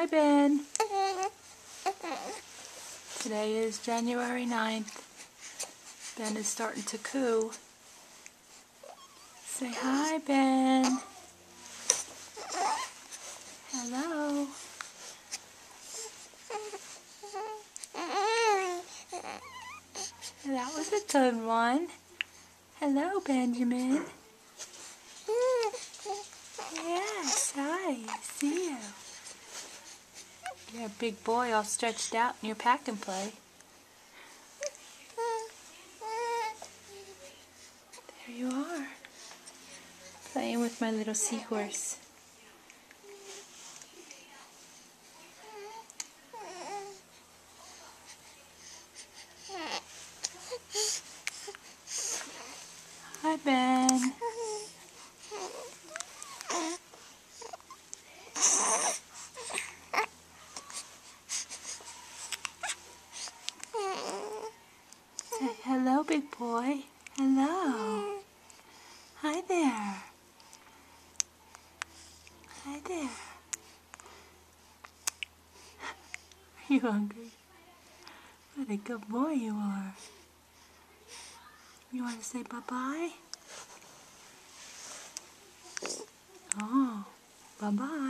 hi, Ben. Today is January 9th. Ben is starting to coo. Say hi, Ben. Hello. That was a good one. Hello, Benjamin. Yes, hi. See you. You're a big boy all stretched out in your pack and play. There you are. Playing with my little seahorse. Hi, Ben. Say hello, big boy. Hello. Hi there. Hi there. Are you hungry? What a good boy you are. You want to say bye-bye? Oh, bye-bye.